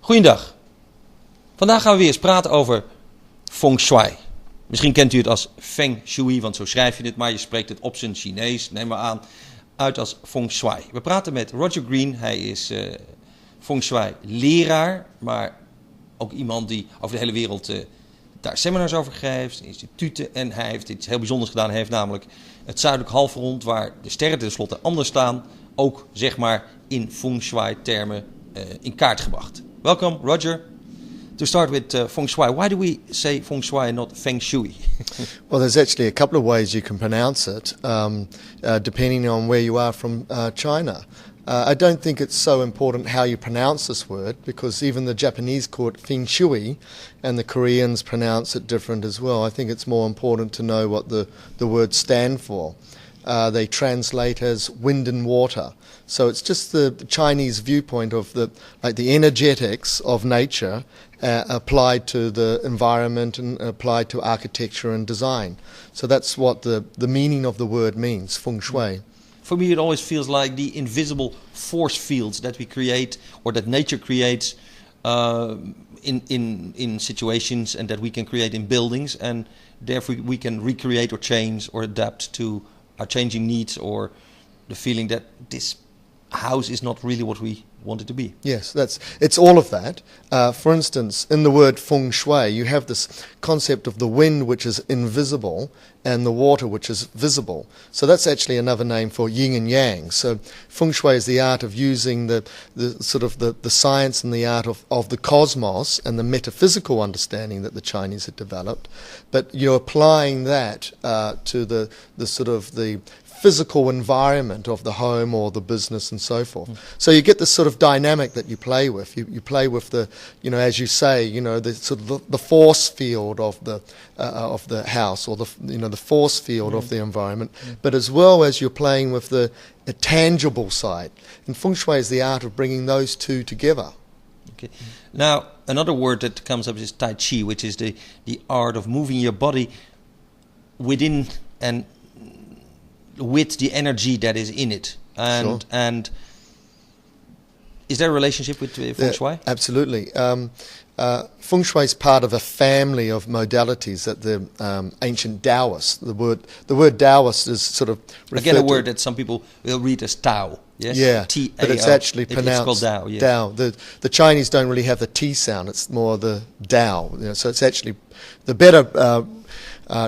Goeiedag. Vandaag gaan we weer eens praten over Fengshui. Misschien kent u het als Fengshui, want zo schrijf je het, maar je spreekt het op zijn Chinees, neem maar aan, uit als Fengshui. We praten met Roger Green, hij is Fengshui leraar, maar ook iemand die over de hele wereld daar seminars over geeft, instituten. En hij heeft iets heel bijzonders gedaan, hij heeft namelijk het zuidelijk halfrond, waar de sterren tenslotte anders staan, ook zeg maar in Fengshui termen in kaart gebracht. Welkom Roger. To start with Feng Shui, why do we say Feng Shui and not Feng Shui? Well, there's actually a couple of ways you can pronounce it, depending on where you are from China. I don't think it's so important how you pronounce this word, because even the Japanese call it Feng Shui, and the Koreans pronounce it different as well. I think it's more important to know what the words stand for. They translate as wind and water. So it's just the Chinese viewpoint of the energetics of nature applied to the environment and applied to architecture and design. So that's what the meaning of the word means, feng shui. For me it always feels like the invisible force fields that we create or that nature creates in situations and that we can create in buildings, and therefore we can recreate or change or adapt to our changing needs or the feeling that this house is not really what we want it to be. Yes, it's all of that. For instance, in the word feng shui, you have this concept of the wind, which is invisible, and the water, which is visible. So that's actually another name for yin and yang. So feng shui is the art of using the science and the art of the cosmos and the metaphysical understanding that the Chinese had developed, but you're applying that to the physical environment of the home or the business and so forth. So you get this sort of dynamic that you play with. You play with the, as you say, the sort of the force field of the house, or the force field of the environment, but as well as you're playing with the tangible side. And feng shui is the art of bringing those two together. Okay. Now, another word that comes up is tai chi, which is the art of moving your body within and with the energy that is in it. And sure. And is there a relationship with Feng Shui? Absolutely. Feng Shui is part of a family of modalities that the ancient Taoists, the word Taoist is sort of again a word that some people will read as Tao. Yes? Yeah, T-A-O. but it's actually pronounced it's called Tao. Yeah. Tao. The Chinese don't really have the T sound, it's more the Tao. So it's actually the better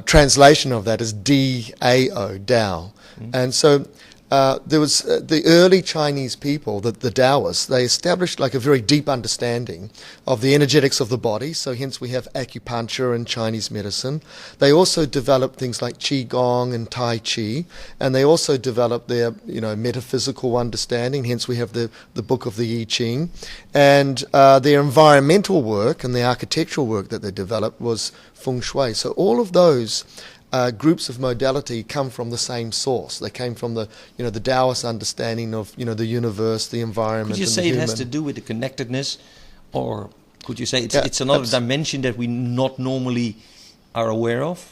translation of that is D-A-O, Tao. And so there was the early Chinese people, the Taoists, they established like a very deep understanding of the energetics of the body. So hence we have acupuncture and Chinese medicine. They also developed things like Qigong and Tai Chi, and they also developed their metaphysical understanding. Hence we have the book of the I Ching, and their environmental work and the architectural work that they developed was Feng Shui. So all of those groups of modality come from the same source. They came from the Taoist understanding of the universe, the environment. Could you say it has to do with the connectedness, or could you say it's another dimension that we not normally are aware of?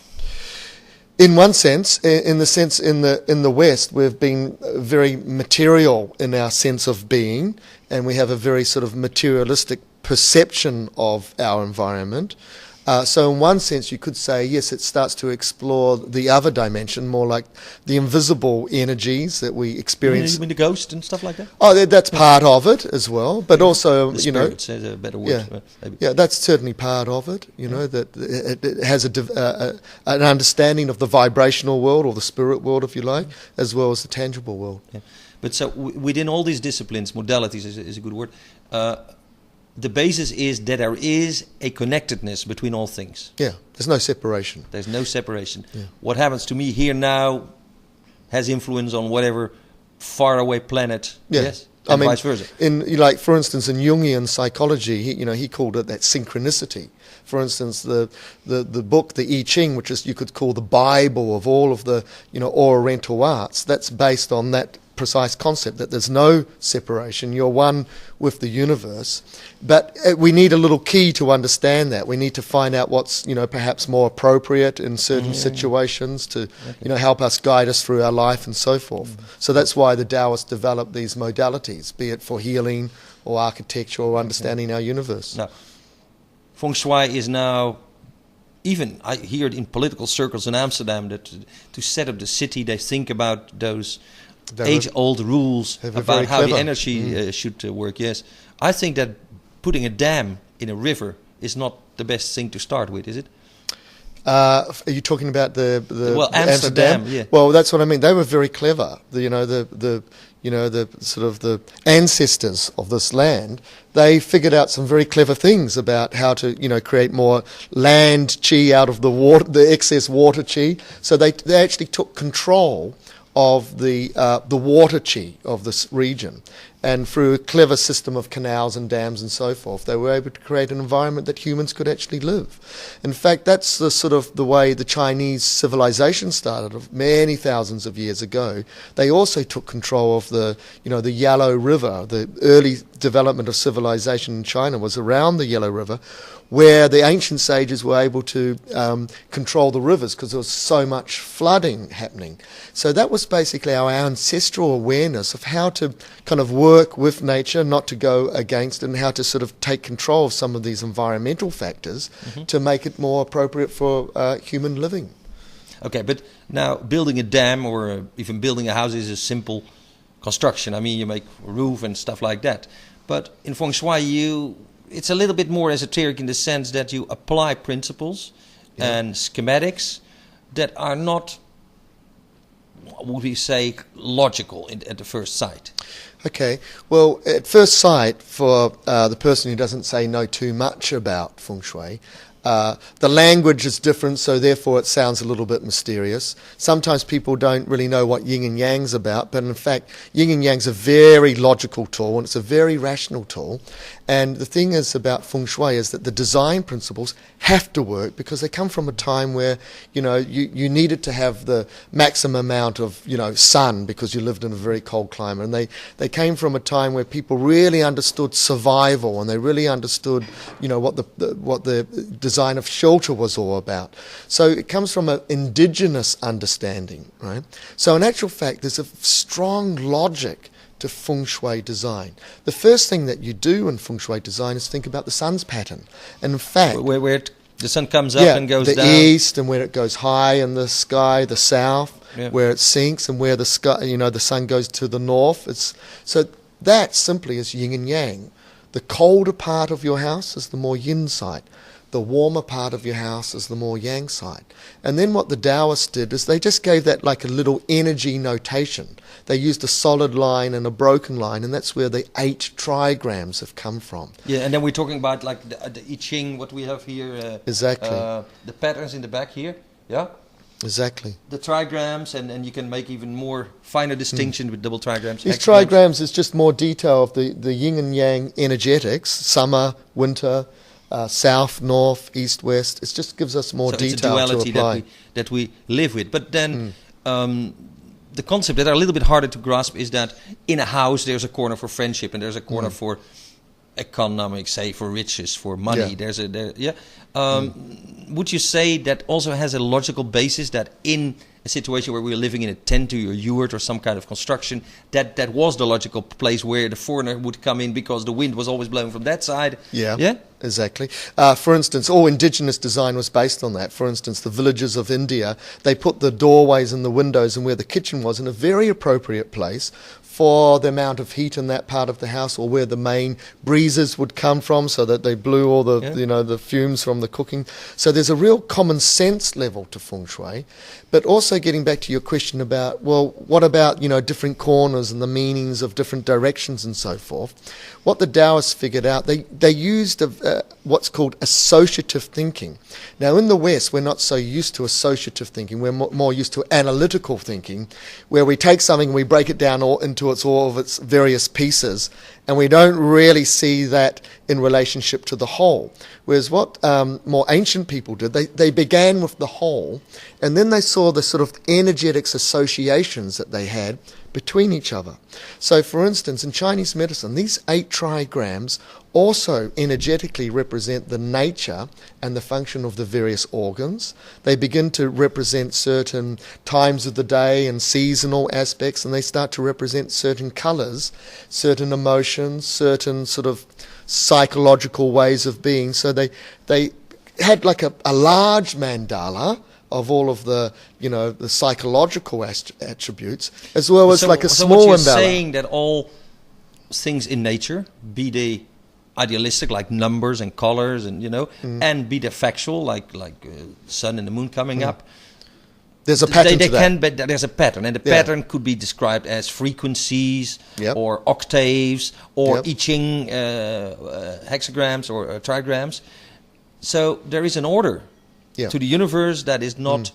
In one sense, in the West, we've been very material in our sense of being, and we have a very sort of materialistic perception of our environment. So in one sense you could say, yes, it starts to explore the other dimension, more like the invisible energies that we experience. You mean the ghost and stuff like that? Oh, that's part of it as well, but also, the spirits is a better word. Yeah, that's certainly part of it, that it has an understanding of the vibrational world, or the spirit world, if you like, as well as the tangible world. Yeah. But so within all these disciplines, modalities is a good word, the basis is that there is a connectedness between all things. Yeah, there's no separation. There's no separation. Yeah. What happens to me here now has influence on whatever faraway planet. Yeah. Yes, and vice versa. For instance, in Jungian psychology, he called it that synchronicity. For instance, the book, the I Ching, which is you could call the Bible of all of the Oriental arts, that's based on that precise concept that there's no separation. You're one with the universe. But we need a little key to understand that. We need to find out what's, perhaps more appropriate in certain situations to, help us guide us through our life and so forth. So that's why the Taoists developed these modalities, be it for healing or architecture or understanding our universe. Now, Feng Shui is now, even I hear it in political circles in Amsterdam, that to set up the city, they think about those age-old rules about how the energy should work. Yes, I think that putting a dam in a river is not the best thing to start with, is it? Are you talking about the Amsterdam? Yeah. Well, that's what I mean. They were very clever. The sort of the ancestors of this land. They figured out some very clever things about how to create more land chi out of the water, the excess water chi. So they actually took control of the water chi of this region, and through a clever system of canals and dams and so forth, they were able to create an environment that humans could actually live. In fact, that's the sort of the way the Chinese civilization started many thousands of years ago. They also took control of the Yellow River. The early development of civilization in China was around the Yellow River, where the ancient sages were able to control the rivers because there was so much flooding happening. So that was basically our ancestral awareness of how to kind of work with nature, not to go against it, and how to sort of take control of some of these environmental factors to make it more appropriate for human living. Okay, but now building a dam or even building a house is a simple construction. I mean, you make a roof and stuff like that. But in Feng Shui, it's a little bit more esoteric in the sense that you apply principles and schematics that are not, would we say, logical at the first sight. Okay, well, at first sight, for the person who doesn't know too much about Feng Shui, the language is different, so therefore it sounds a little bit mysterious. Sometimes people don't really know what yin and yang's about, but in fact, yin and yang's a very logical tool, and it's a very rational tool. And the thing is about Feng Shui is that the design principles have to work because they come from a time where, you needed to have the maximum amount of, sun because you lived in a very cold climate. And they came from a time where people really understood survival, and they really understood, what the design of shelter was all about. So it comes from an indigenous understanding, right? So in actual fact, there's a strong logic to Feng Shui design. The first thing that you do in Feng Shui design is think about the sun's pattern. And in fact, where the sun comes up and goes the down. The east, and where it goes high in the sky, the south, where it sinks, and where the sky, the sun goes to the north. So that simply is yin and yang. The colder part of your house is the more yin side. The warmer part of your house is the more yang side. And then what the Taoists did is they just gave that like a little energy notation. They used a solid line and a broken line, and that's where the 8 trigrams have come from. Yeah, and then we're talking about like the I Ching, what we have here. Exactly. The patterns in the back here, yeah? Exactly. The trigrams, and you can make even more finer distinction with double trigrams. These trigrams is just more detail of the yin and yang energetics, summer, winter, south, north, east, west. It just gives us more detail to apply. It's a duality that we live with. But then the concept that are a little bit harder to grasp is that in a house there's a corner for friendship and there's a corner for economics, say for riches, for money. Would you say that also has a logical basis, that in a situation where we're living in a tent or a yurt or some kind of construction, that was the logical place where the foreigner would come in because the wind was always blowing from that side? Yeah? Exactly. For instance, all indigenous design was based on that. For instance, the villages of India, they put the doorways and the windows and where the kitchen was in a very appropriate place for the amount of heat in that part of the house, or where the main breezes would come from, so that they blew all the the fumes from the cooking. So there's a real common sense level to Feng Shui. But also getting back to your question about, well, what about different corners and the meanings of different directions and so forth? What the Taoists figured out, they used what's called associative thinking. Now in the West, we're not so used to associative thinking. We're more used to analytical thinking, where we take something and we break it down into all of its various pieces, and we don't really see that in relationship to the whole. Whereas what more ancient people did, they began with the whole, and then they saw the sort of energetics associations that they had between each other. So, for instance, in Chinese medicine, these 8 trigrams also energetically represent the nature and the function of the various organs. They begin to represent certain times of the day and seasonal aspects, and they start to represent certain colours, certain emotions, certain sort of psychological ways of being. So they had like a large mandala of all of the, the psychological attributes, as well as like a small what you're mandala. Saying that all things in nature, be they idealistic like numbers and colors and and be they factual like sun and the moon coming up, there's a pattern to that. There's a pattern, and the pattern could be described as frequencies or octaves or I Ching hexagrams or trigrams. So there is an order to the universe that is not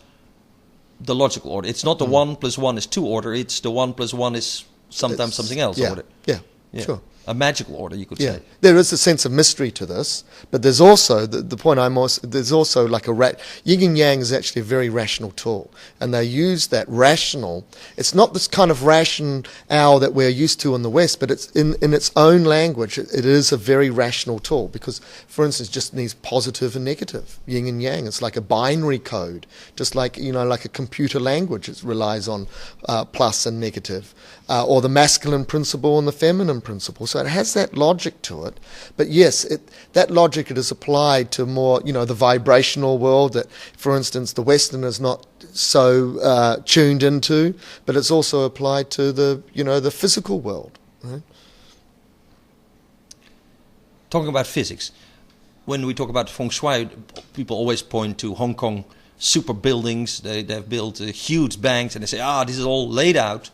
the logical order. It's not the 1 + 1 is 2 order. It's the 1 + 1 is sometimes something else order. Yeah, sure. A magical order, you could say. There is a sense of mystery to this, but there's also the point there's also like yin and yang is actually a very rational tool, and they use that rational. It's not this kind of rationale that we're used to in the West, but it's in its own language. It is a very rational tool because, for instance, just needs positive and negative, yin and yang. It's like a binary code, just like like a computer language. It relies on plus and negative, or the masculine principle and the feminine principle. So it has that logic to it. But yes, that logic it is applied to more, the vibrational world that, for instance, the Western is not so tuned into, but it's also applied to the physical world. Right? Talking about physics, when we talk about feng shui, people always point to Hong Kong super buildings. They've built huge banks, and they say, this is all laid out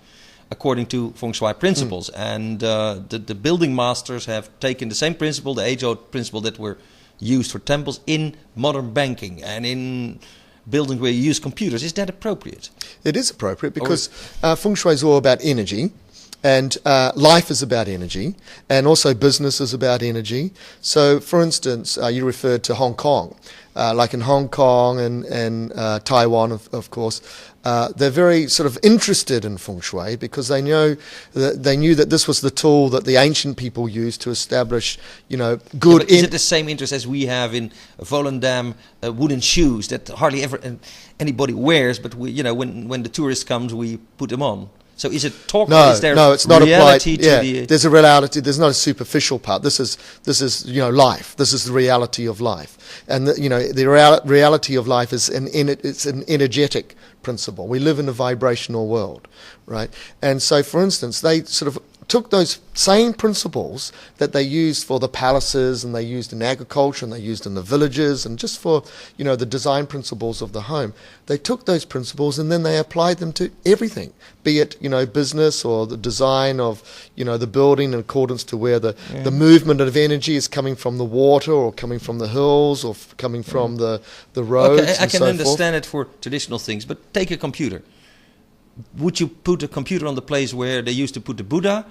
according to feng shui principles. And the building masters have taken the same principle, the age-old principle that were used for temples in modern banking and in buildings where you use computers. Is that appropriate? It is appropriate because feng shui is all about energy. And life is about energy, and also business is about energy. So, for instance, you referred to Hong Kong. Like in Hong Kong and Taiwan, of course, they're very sort of interested in feng shui because they knew that this was the tool that the ancient people used to establish, good. But is it the same interest as we have in Volendam wooden shoes that hardly ever anybody wears, but when the tourist comes, we put them on? So is it talk? No, is there it's not reality applied. to there's a reality. There's not a superficial part. This is life. This is the reality of life, and the reality of life is it's an energetic principle. We live in a vibrational world, right? And so, for instance, they sort of took those same principles that they used for the palaces and they used in agriculture and they used in the villages and just for the design principles of the home. They took those principles and then they applied them to everything, be it business or the design of the building in accordance to where the movement of energy is coming from the water or coming from the hills or coming from the roads. Okay, I can so understand it for traditional things, but take a computer. Would you put a computer on the place where they used to put the Buddha,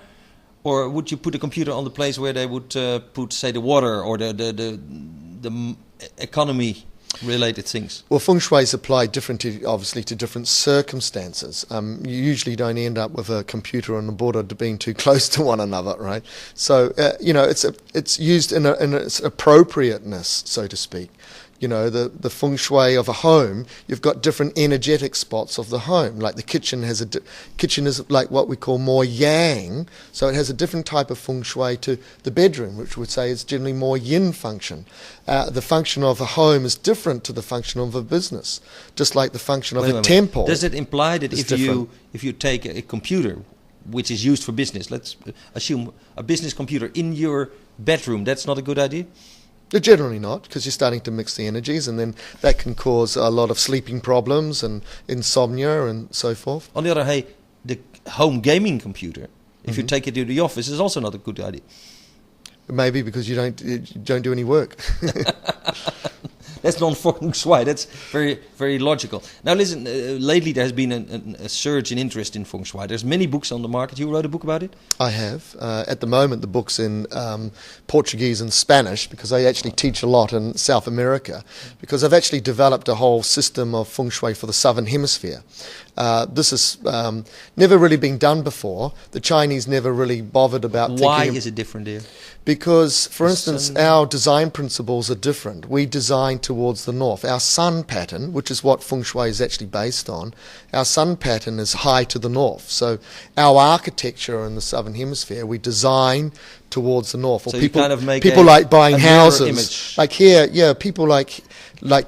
or would you put a computer on the place where they would put, say, the water or the economy-related things? Well, feng shui is applied differently, obviously, to different circumstances. You usually don't end up with a computer and a Buddha being too close to one another, right? So, it's used in its appropriateness, so to speak. The feng shui of a home, you've got different energetic spots of the home. Like the kitchen kitchen is like what we call more yang, so it has a different type of feng shui to the bedroom, which would say is generally more yin function. The function of a home is different to the function of a business, just like the function of a temple. Does it imply that if you take a computer, which is used for business, let's assume a business computer in your bedroom, that's not a good idea? Generally not, because you're starting to mix the energies, and then that can cause a lot of sleeping problems and insomnia and so forth. On the other hand, the home gaming computer, if you take it to the office, is also not a good idea. Maybe because you don't do any work. That's not feng shui. That's very, very logical. Now listen, lately there has been a surge in interest in feng shui. There's many books on the market. You wrote a book about it? I have. At the moment, the book's in Portuguese and Spanish, because I actually teach a lot in South America, because I've actually developed a whole system of feng shui for the Southern Hemisphere. This has never really been done before. The Chinese never really bothered about Why is it different here? Because, for instance, our design principles are different. We design towards the north. Our sun pattern, which is what feng shui is actually based on, our sun pattern is high to the north. So our architecture in the Southern Hemisphere, we design towards the north. So or you kind of make people like buying a mirror houses. image. Like here, yeah, people like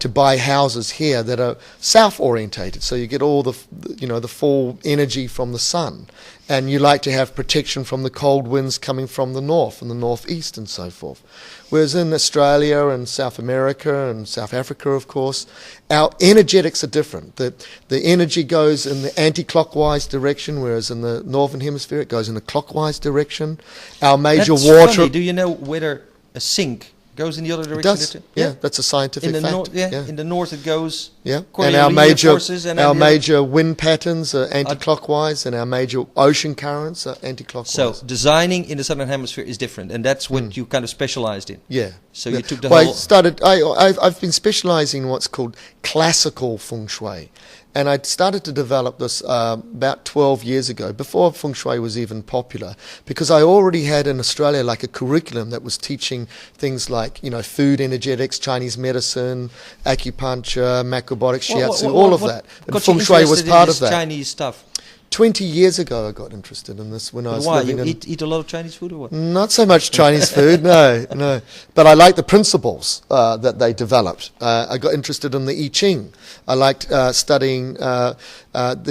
to buy houses here that are south orientated, so you get all the the full energy from the sun, and you like to have protection from the cold winds coming from the north and the northeast and so forth. Whereas in Australia and South America and South Africa, of course, our energetics are different. The energy goes in the anti-clockwise direction, whereas in the northern hemisphere it goes in the clockwise direction. Our major That's water. funny. Do you know whether a sink goes in the other It direction? does. Yeah, that's a scientific in the fact. In the north it goes. Yeah, according and to our linear forces, and our then the- major wind patterns are anti-clockwise, and our major ocean currents are anti-clockwise. So designing in the southern hemisphere is different, and that's what you kind of specialized in. yeah. So yeah. you took the well, whole. I've been specializing in what's called classical feng shui. And I started to develop this about 12 years ago, before feng shui was even popular, because I already had in Australia like a curriculum that was teaching things like, food energetics, Chinese medicine, acupuncture, macrobiotics, shiatsu, all of that. And feng shui was part of that. Chinese stuff. 20 years ago I got interested in this when I was Why? living You in... eat a lot of Chinese food or what? Not so much Chinese food, no. But I like the principles that they developed. I got interested in the I Ching. I liked studying the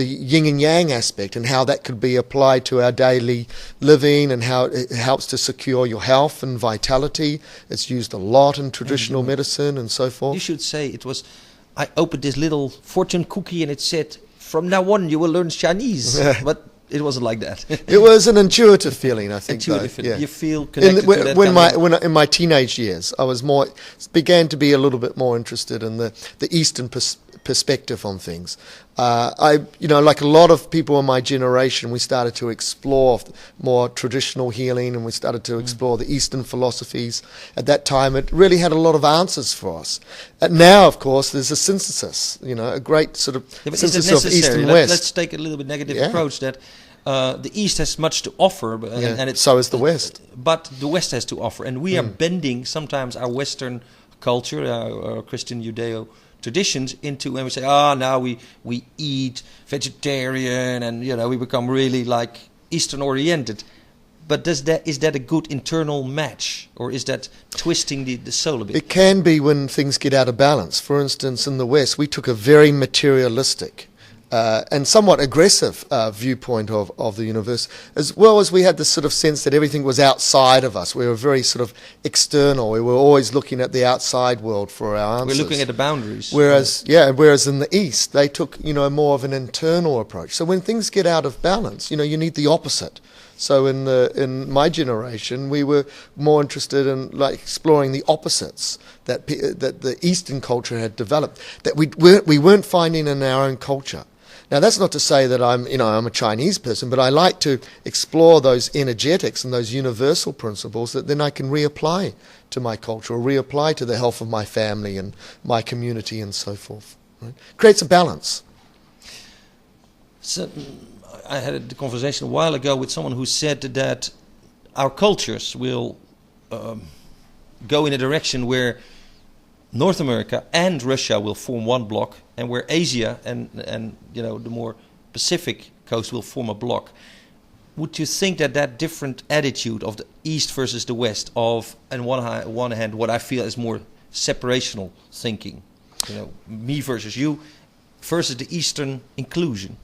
yin and yang aspect and how that could be applied to our daily living and how it helps to secure your health and vitality. It's used a lot in traditional medicine and so forth. You should say it was. I opened this little fortune cookie and it said, "From now on, you will learn Chinese." But it wasn't like that. It was an intuitive feeling, I think. Intuitive though. feeling. Yeah. You feel connected to that when in my teenage years, I was began to be a little bit more interested in the Eastern perspective on things. Like a lot of people in my generation, we started to explore more traditional healing, and we started to explore the Eastern philosophies. At that time, it really had a lot of answers for us. And now, of course, there's a synthesis, a great sort of synthesis of East and West. Let's take a little bit negative approach that the East has much to offer, and so is the West. But the West has to offer, and we are bending sometimes our Western culture, our Christian Judeo traditions into, when we say, now we eat vegetarian, and we become really like Eastern oriented. But is that a good internal match, or is that twisting the soul a bit? It can be when things get out of balance. For instance, in the West, we took a very materialistic and somewhat aggressive viewpoint of the universe, as well as we had this sort of sense that everything was outside of us. We were very sort of external. We were always looking at the outside world for our answers. We're looking at the boundaries. Whereas in the East, they took, more of an internal approach. So when things get out of balance, you need the opposite. So in my generation, we were more interested in like exploring the opposites that the Eastern culture had developed that we weren't finding in our own culture. Now that's not to say that I'm a Chinese person, but I like to explore those energetics and those universal principles that then I can reapply to my culture or reapply to the health of my family and my community and so forth. Right? Creates a balance. So, I had a conversation a while ago with someone who said that our cultures will go in a direction where North America and Russia will form one block, and where Asia and the more Pacific coast will form a block. Would you think that different attitude of the East versus the West, of on one hand what I feel is more separational thinking, me versus you, versus the Eastern inclusion?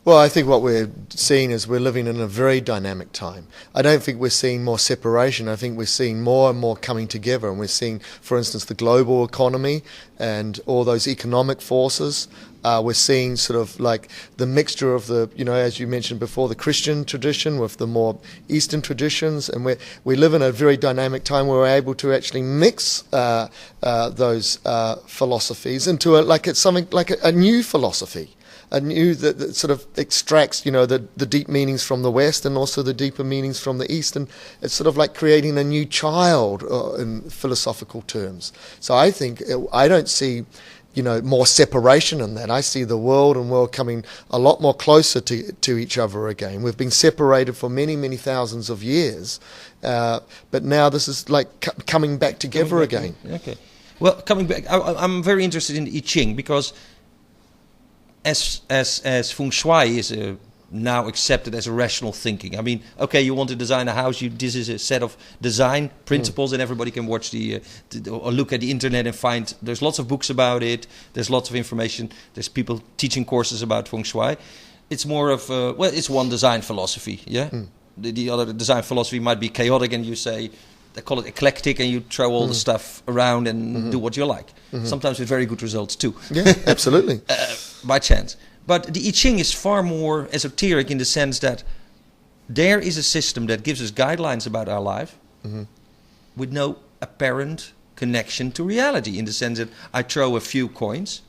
Well, I think what we're seeing is we're living in a very dynamic time. I don't think we're seeing more separation. I think we're seeing more and more coming together. And we're seeing, for instance, the global economy and all those economic forces. We're seeing sort of like the mixture of the, as you mentioned before, the Christian tradition with the more Eastern traditions. And we live in a very dynamic time where we're able to actually mix those philosophies into something like a new philosophy. A new that sort of extracts, the deep meanings from the West and also the deeper meanings from the East, and it's sort of like creating a new child in philosophical terms. So I think I don't see, more separation in that. I see the world and world coming a lot more closer to each other again. We've been separated for many, many thousands of years, but now this is like coming back together again. Okay. Well, coming back, I'm very interested in the I Ching because. As Feng Shui is now accepted as a rational thinking. I mean, okay, you want to design a house. This is a set of design principles, and everybody can watch or look at the internet and find. There's lots of books about it. There's lots of information. There's people teaching courses about Feng Shui. It's more of it's one design philosophy. Yeah, the other design philosophy might be chaotic, and you say. They call it eclectic, and you throw all the stuff around and do what you like. Sometimes with very good results too. Yeah, absolutely. By chance. But the I Ching is far more esoteric in the sense that there is a system that gives us guidelines about our life with no apparent connection to reality, in the sense that I throw a few coins,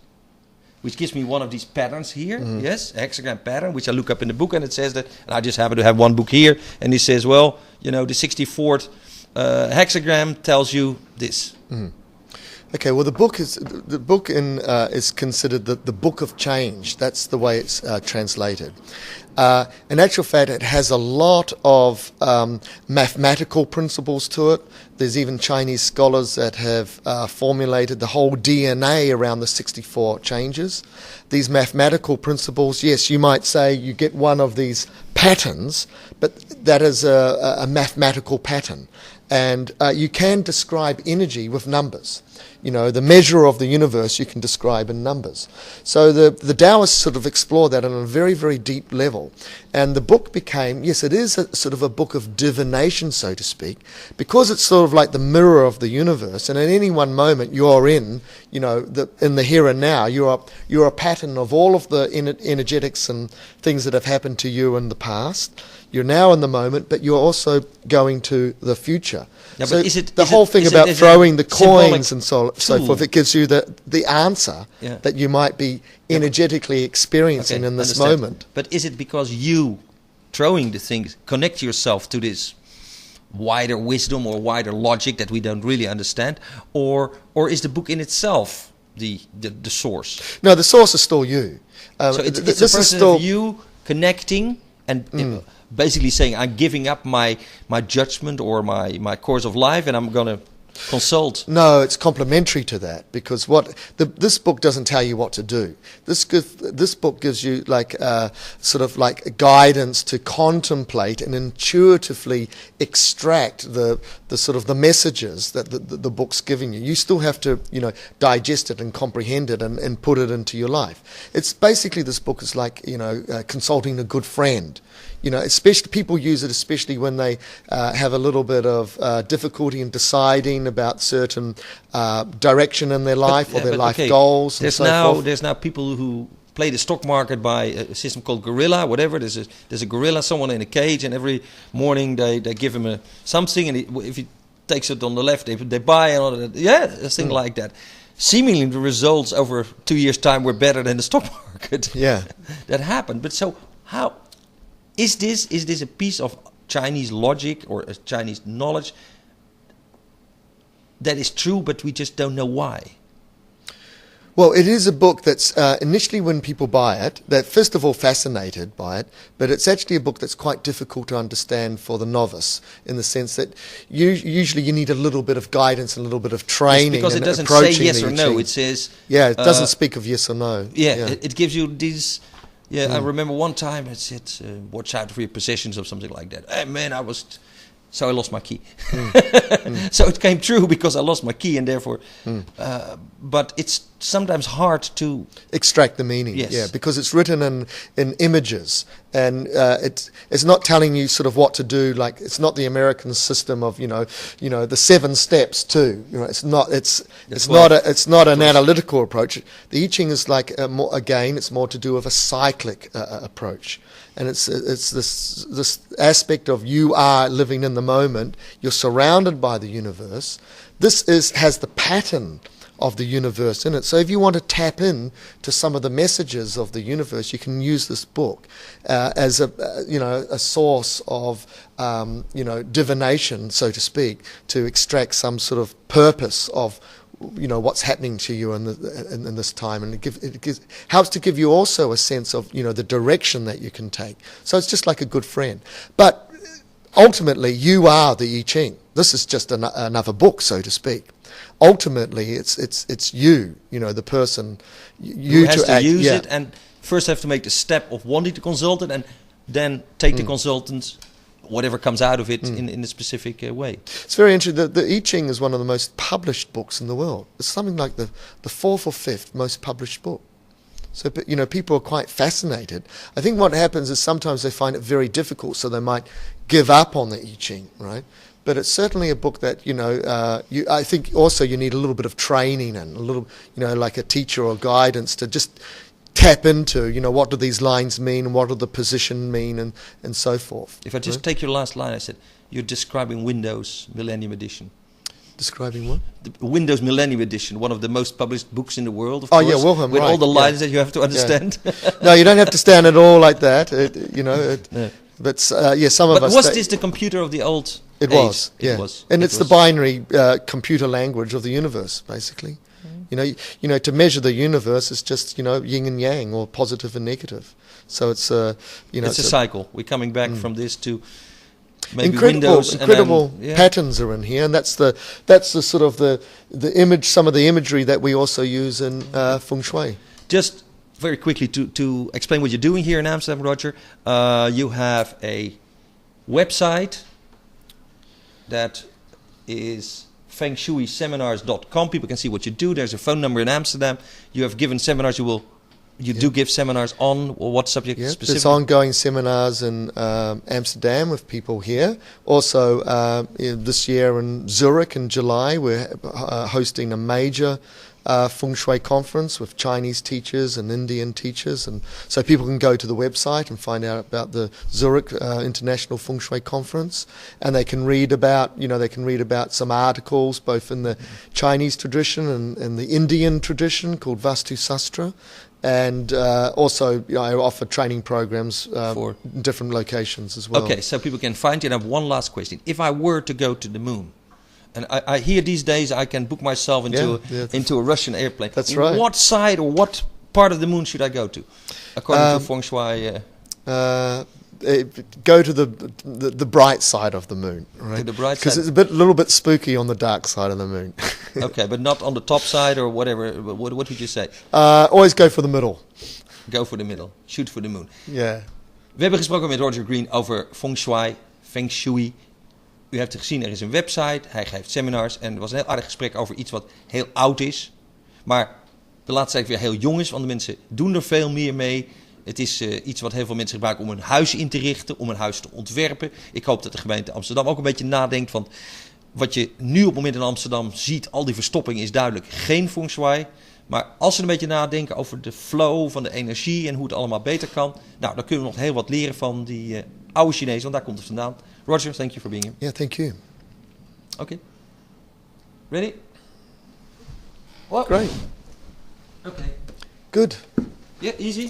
which gives me one of these patterns here, yes, a hexagram pattern, which I look up in the book, and it says that, and I just happen to have one book here, and it says, well, the 64th hexagram tells you this. Okay, well, the book is considered the book of change. That's the way it's translated. In actual fact, it has a lot of mathematical principles to it. There's even Chinese scholars that have formulated the whole DNA around the 64 changes. These mathematical principles, yes, you might say you get one of these patterns, but that is a mathematical pattern. And you can describe energy with numbers. The measure of the universe you can describe in numbers. So the Taoists sort of explore that on a very, very deep level. And the book became, yes, it is sort of a book of divination, so to speak, because it's sort of like the mirror of the universe. And at any one moment you're in the here and now, you're a pattern of all of the energetics and things that have happened to you in the past. You're now in the moment, but you're also going to the future. Yeah, so the whole thing about throwing the coins and so forth, it gives you the answer that you might be energetically experiencing in this moment. But is it because you, throwing the things, connect yourself to this wider wisdom or wider logic that we don't really understand? Or is the book in itself the source? No, the source is still you. So it's a process of you connecting and... basically saying I'm giving up my judgment or my course of life and I'm going to consult. No, it's complementary to that, because this book doesn't tell you what to do. This book gives you sort of like guidance to contemplate and intuitively extract the sort of the messages that the book's giving you. You still have to digest it and comprehend it and put it into your life. It's basically, this book is like consulting a good friend. Especially people use it, especially when they have a little bit of difficulty in deciding about certain direction in their life or their life goals. There's now people who play the stock market by a system called gorilla, whatever. There's a gorilla, someone in a cage, and every morning they give him something, and if he takes it on the left, they buy and all that. Yeah, a thing like that. Seemingly the results over 2 years' time were better than the stock market. Yeah, that happened. But so how? Is this a piece of Chinese logic or a Chinese knowledge that is true, but we just don't know why? Well, it is a book that's initially, when people buy it, they're first of all fascinated by it, but it's actually a book that's quite difficult to understand for the novice, in the sense that usually you need a little bit of guidance and a little bit of training. Because it doesn't say yes or no, it says... Yeah, it doesn't speak of yes or no. Yeah. It gives you these... Yeah, I remember one time it said, watch out for your possessions or something like that. Hey, man, I lost my key. So it came true because I lost my key, and therefore. But it's sometimes hard to extract the meaning. Yes. Yeah, because it's written in images, and it's not telling you sort of what to do. Like it's not the American system of the 7 steps too. It's not an analytical approach. The I Ching is like it's more to do with a cyclic approach. And it's this aspect of you are living in the moment. You're surrounded by the universe. This has the pattern of the universe in it. So if you want to tap in to some of the messages of the universe, you can use this book as a source of divination, so to speak, to extract some sort of purpose of what's happening to you in this time, and it helps to give you also a sense of the direction that you can take. So it's just like a good friend. But ultimately, you are the I Ching. This is just another book, so to speak. Ultimately, it's you, the person, who has to use it, and first have to make the step of wanting to consult it, and then take the consultant, whatever comes out of it, in a specific way. It's very interesting. The I Ching is one of the most published books in the world. It's something like the 4th or 5th most published book. So, people are quite fascinated. I think what happens is sometimes they find it very difficult, so they might give up on the I Ching, right? But it's certainly a book that, I think also you need a little bit of training and a little, like a teacher or guidance to just tap into, what do these lines mean, and what do the position mean, and so forth. If I just take your last line, I said, you're describing Windows Millennium Edition. Describing what? The Windows Millennium Edition, one of the most published books in the world, of course. Oh, yeah, Wilhelm, with right, all the lines that you have to understand. Yeah. No, you don't have to stand at all like that, No. But some of us... But was this the computer of the old It age? was, yeah. And it's the binary computer language of the universe, basically. To measure the universe is just, yin and yang, or positive and negative. So it's, it's a cycle. We're coming back from this to maybe incredible Windows. Incredible patterns are in here, and that's the sort of the image, some of the imagery that we also use in Feng Shui. Just very quickly to explain what you're doing here in Amsterdam, Roger. You have a website that is fengshuiseminars.com. People can see what you do. There's a phone number in Amsterdam. You have given seminars. You do give seminars on what subject specifically? There's ongoing seminars in Amsterdam with people here. Also, this year in Zurich in July, we're hosting a major Feng Shui conference with Chinese teachers and Indian teachers, and so people can go to the website and find out about the Zurich International Feng Shui Conference, and they can read about some articles both in the Chinese tradition and the Indian tradition called Vastu Sastra, and also I offer training programs for different locations as well. Okay, so people can find you. And I have one last question: if I were to go to the moon, and I hear these days I can book myself into a Russian airplane. That's right. What side or what part of the moon should I go to, according to Feng Shui? Go to the bright side of the moon, right? To the bright side, because it's a little bit spooky on the dark side of the moon. Okay, but not on the top side or whatever. What would you say? Always go for the middle. Go for the middle. Shoot for the moon. Yeah. We hebben gesproken met Roger Green over Feng Shui. U heeft gezien, er is een website, hij geeft seminars en het was een heel aardig gesprek over iets wat heel oud is. Maar de laatste tijd weer heel jong is, want de mensen doen er veel meer mee. Het is iets wat heel veel mensen gebruiken om een huis in te richten, om een huis te ontwerpen. Ik hoop dat de gemeente Amsterdam ook een beetje nadenkt van wat je nu op het moment in Amsterdam ziet, al die verstopping is duidelijk geen Feng Shui. Maar als ze een beetje nadenken over de flow van de energie en hoe het allemaal beter kan, nou, dan kunnen we nog heel wat leren van die oude Chinezen, want daar komt het vandaan. Roger, thank you for being here. Yeah, thank you. Okay. Ready? What? Great. Okay. Good. Yeah, easy.